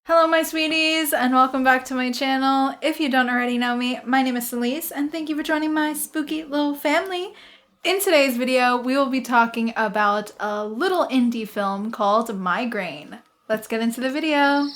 Hello my sweeties and welcome back to my channel. If you don't already know me, my name is Celise and thank you for joining my spooky little family. In today's video, we will be talking about a little indie film called Migraine. Let's get into the video.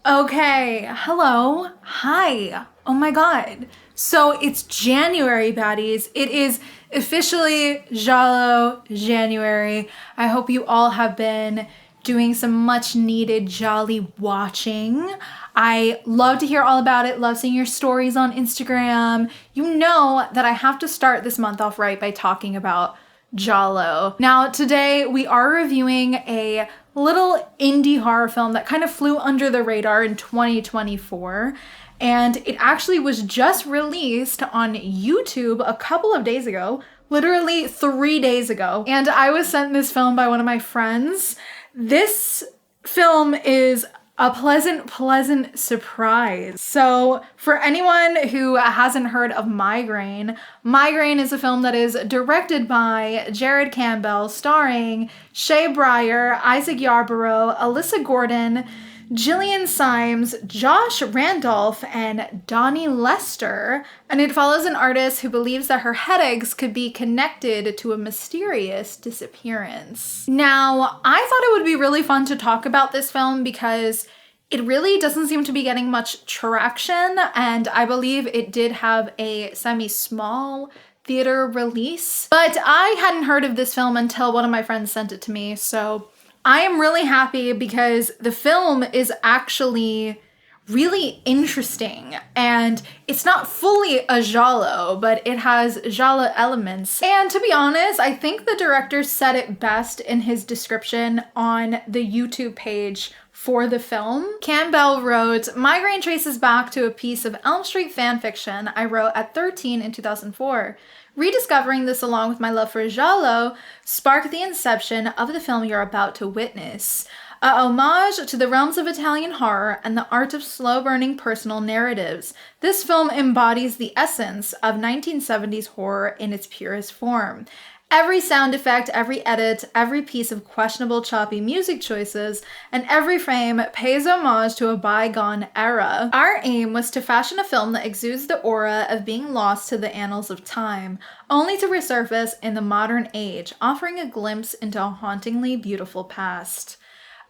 Okay, hello, hi, oh my god. So it's January, baddies. It is officially Giallo January. I hope you all have been doing some much needed jolly watching. I love to hear all about it, love seeing your stories on Instagram. You know that I have to start this month off right by talking about Giallo. Now today we are reviewing a little indie horror film that kind of flew under the radar in 2024, and it actually was just released on YouTube a couple of days ago, literally 3 days ago, and I was sent this film by one of my friends. This film is a pleasant surprise. So for anyone who hasn't heard of Migraine, Migraine is a film that is directed by Jared Campbell, starring Shay Breyer, Isaac Yarborough, Alyssa Gordon, Jillian Symes, Josh Randolph, and Donnie Lester, and it follows an artist who believes that her headaches could be connected to a mysterious disappearance. Now, I thought it would be really fun to talk about this film because it really doesn't seem to be getting much traction, and I believe it did have a semi-small theater release, but I hadn't heard of this film until one of my friends sent it to me, so I am really happy because the film is actually really interesting, and it's not fully a giallo, but it has giallo elements. And to be honest, I think the director said it best in his description on the YouTube page for the film. Campbell wrote, "Migraine traces back to a piece of Elm Street fan fiction I wrote at 13 in 2004. Rediscovering this along with my love for giallo sparked the inception of the film you're about to witness. A homage to the realms of Italian horror and the art of slow-burning personal narratives. This film embodies the essence of 1970s horror in its purest form. Every sound effect, every edit, every piece of questionable choppy music choices, and every frame pays homage to a bygone era. Our aim was to fashion a film that exudes the aura of being lost to the annals of time, only to resurface in the modern age, offering a glimpse into a hauntingly beautiful past."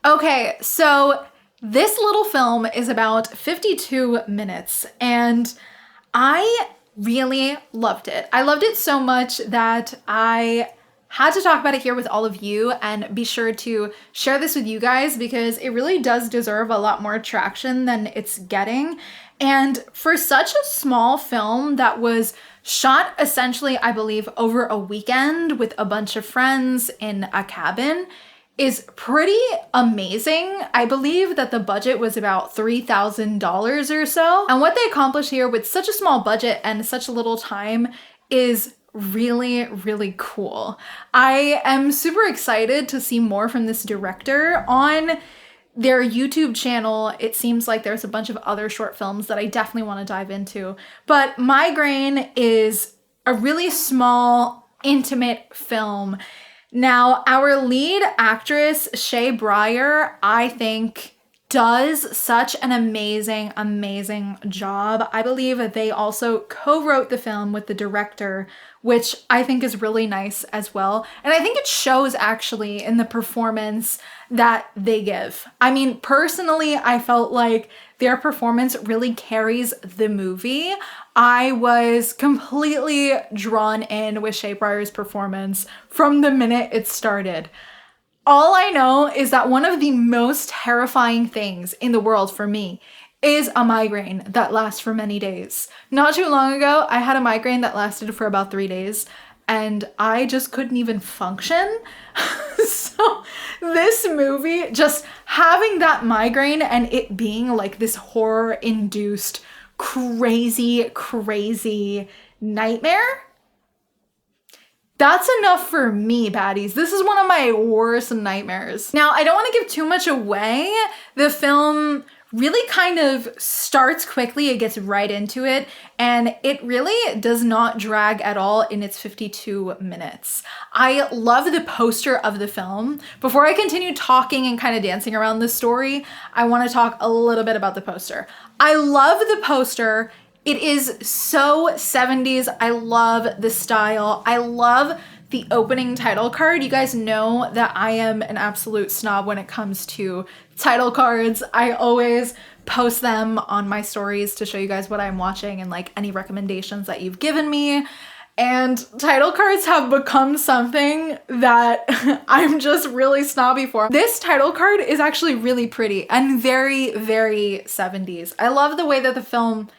Okay, so this little film is about 52 minutes, and I really loved it. I loved it so much that I had to talk about it here with all of you and be sure to share this with you guys because it really does deserve a lot more traction than it's getting. And for such a small film that was shot essentially, I believe, over a weekend with a bunch of friends in a cabin, is pretty amazing. I believe that the budget was about $3,000 or so. And what they accomplished here with such a small budget and such little time is really cool. I am super excited to see more from this director. On their YouTube channel, it seems like there's a bunch of other short films that I definitely want to dive into. But Migraine is a really small, intimate film. Now, our lead actress, Shay Breyer, I think does such an amazing job. I believe they also co-wrote the film with the director, which I think is really nice as well. And I think it shows actually in the performance that they give. I mean, personally, I felt like their performance really carries the movie. I was completely drawn in with Shay Breyer's performance from the minute it started. All I know is that one of the most terrifying things in the world for me is a migraine that lasts for many days. Not too long ago, I had a migraine that lasted for about 3 days, and I just couldn't even function. So this movie, just having that migraine and it being like this horror-induced crazy nightmare, that's enough for me, baddies. This is one of my worst nightmares. Now, I don't want to give too much away. The film really kind of starts quickly. It gets right into it, and it really does not drag at all in its 52 minutes. I love the poster of the film. Before I continue talking and kind of dancing around the story, I want to talk a little bit about the poster. I love the poster. It is so 70s. I love the style. I love the opening title card. You guys know that I am an absolute snob when it comes to title cards. I always post them on my stories to show you guys what I'm watching and like any recommendations that you've given me. And title cards have become something that I'm just really snobby for. This title card is actually really pretty and very, very 70s. I love the way that the film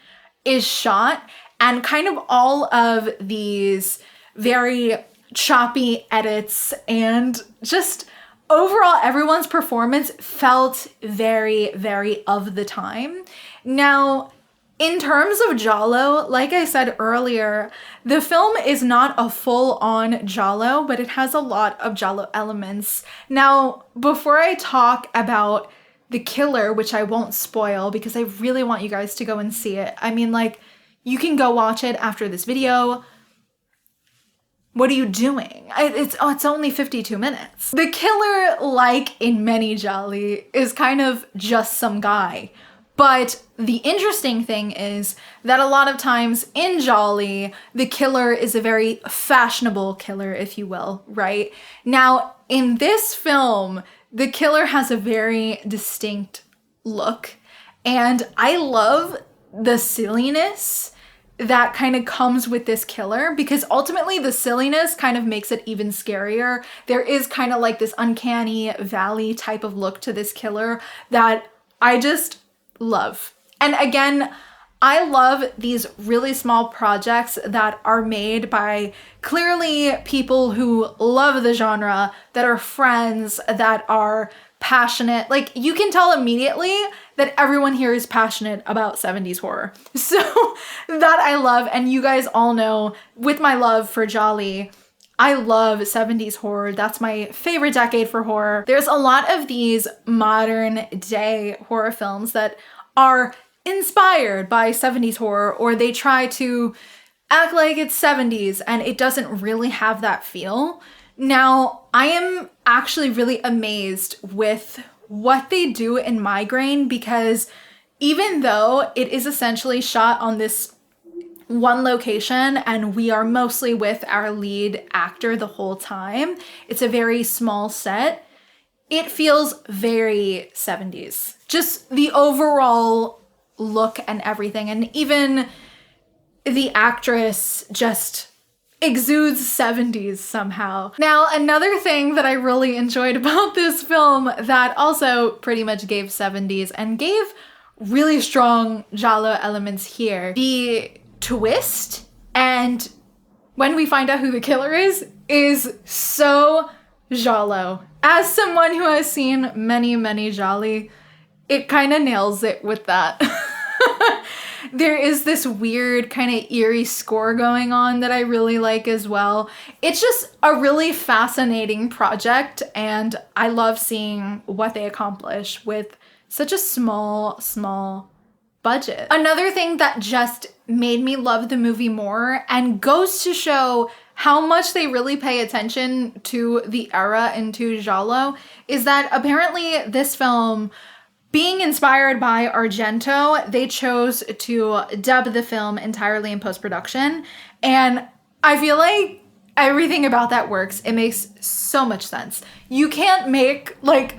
is shot, and kind of all of these very choppy edits, and just overall everyone's performance felt very, very of the time. Now, in terms of Giallo, like I said earlier, the film is not a full-on Giallo, but it has a lot of Giallo elements. Now, before I talk about the killer, which I won't spoil because I really want you guys to go and see it. I mean, like, you can go watch it after this video. What are you doing? It's only 52 minutes. The killer, like in many Gialli, is kind of just some guy. But the interesting thing is that a lot of times in Gialli, the killer is a very fashionable killer, if you will, right? Now, in this film, the killer has a very distinct look, and I love the silliness that kind of comes with this killer, because ultimately the silliness kind of makes it even scarier. There is kind of like this uncanny valley type of look to this killer that I just love. And again, I love these really small projects that are made by clearly people who love the genre, that are friends, that are passionate. Like, you can tell immediately that everyone here is passionate about 70s horror. So that I love, and you guys all know with my love for Gialli, I love 70s horror. That's my favorite decade for horror. There's a lot of these modern day horror films that are inspired by 70s horror, or they try to act like it's 70s and it doesn't really have that feel. Now, I am actually really amazed with what they do in Migraine, because even though it is essentially shot on this one location and we are mostly with our lead actor the whole time, it's a very small set, it feels very 70s. Just the overall look and everything, and even the actress just exudes 70s somehow. Now, another thing that I really enjoyed about this film that also pretty much gave 70s and gave really strong Giallo elements here, the twist, and when we find out who the killer is so Giallo. As someone who has seen many, many Gialli, it kind of nails it with that. There is this weird kind of eerie score going on that I really like as well. It's just a really fascinating project, and I love seeing what they accomplish with such a small budget. Another thing that just made me love the movie more, and goes to show how much they really pay attention to the era and to Giallo, is that apparently this film, being inspired by Argento, they chose to dub the film entirely in post-production. And I feel like everything about that works. It makes so much sense. You can't make like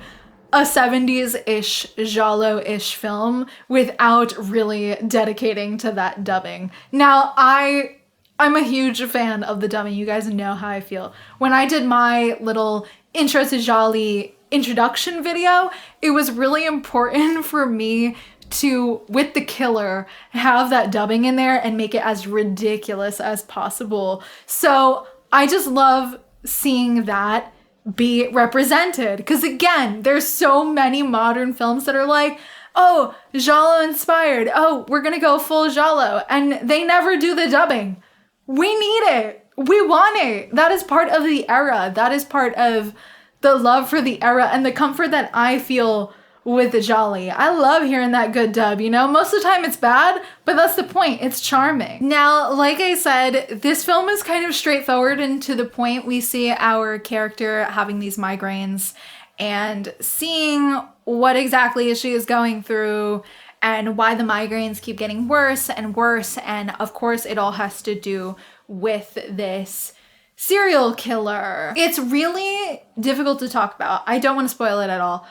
a 70s-ish, Giallo-ish film without really dedicating to that dubbing. Now, I'm a huge fan of the dubbing. You guys know how I feel. When I did my little intro to Gialli introduction video, it was really important for me to, with the killer, have that dubbing in there and make it as ridiculous as possible. So I just love seeing that be represented, because again, there's so many modern films that are like, oh, Giallo inspired, oh, we're gonna go full Giallo, and they never do the dubbing. We need it. We want it. That is part of the era. That is part of the love for the era and the comfort that I feel with Jolly. I love hearing that good dub, you know? Most of the time it's bad, but that's the point. It's charming. Now, like I said, this film is kind of straightforward and to the point. We see our character having these migraines and seeing what exactly she is going through and why the migraines keep getting worse and worse. And of course, it all has to do with this serial killer. It's really difficult to talk about. I don't want to spoil it at all.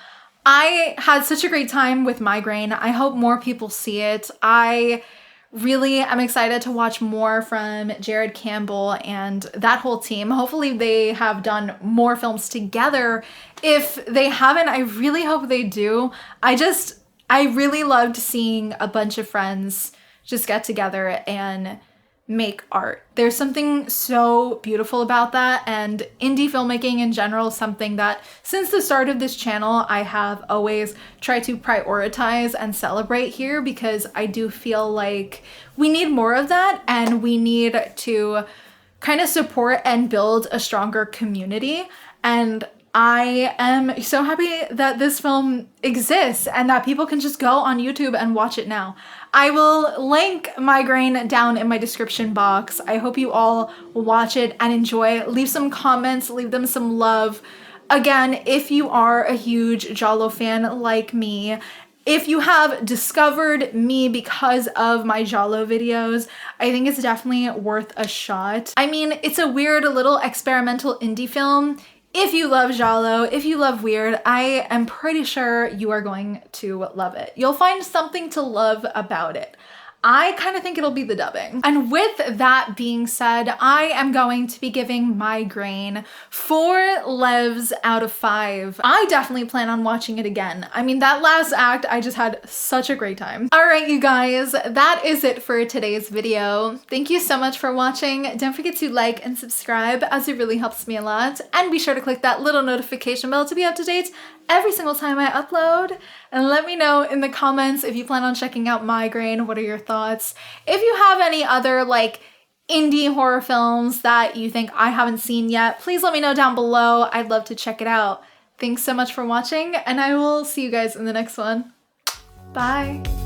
I had such a great time with Migraine. I hope more people see it. I really am excited to watch more from Jared Campbell and that whole team. Hopefully they have done more films together. If they haven't, I really hope they do. I really loved seeing a bunch of friends just get together and make art. There's something so beautiful about that, and indie filmmaking in general is something that since the start of this channel I have always tried to prioritize and celebrate here, because I do feel like we need more of that and we need to kind of support and build a stronger community. And I am so happy that this film exists and that people can just go on YouTube and watch it now. I will link Migraine down in my description box. I hope you all watch it and enjoy. Leave some comments, leave them some love. Again, if you are a huge Giallo fan like me, if you have discovered me because of my Giallo videos, I think it's definitely worth a shot. I mean, it's a weird little experimental indie film. If you love Giallo, if you love weird, I am pretty sure you are going to love it. You'll find something to love about it. I kind of think it'll be the dubbing. And with that being said, I am going to be giving Migraine 4 levs out of 5. I definitely plan on watching it again. I mean, that last act, I just had such a great time. All right, you guys, that is it for today's video. Thank you so much for watching. Don't forget to like and subscribe, as it really helps me a lot. And be sure to click that little notification bell to be up to date every single time I upload. And let me know in the comments if you plan on checking out Migraine. What are your thoughts? If you have any other like indie horror films that you think I haven't seen yet, please let me know down below. I'd love to check it out. Thanks so much for watching, and I will see you guys in the next one. Bye.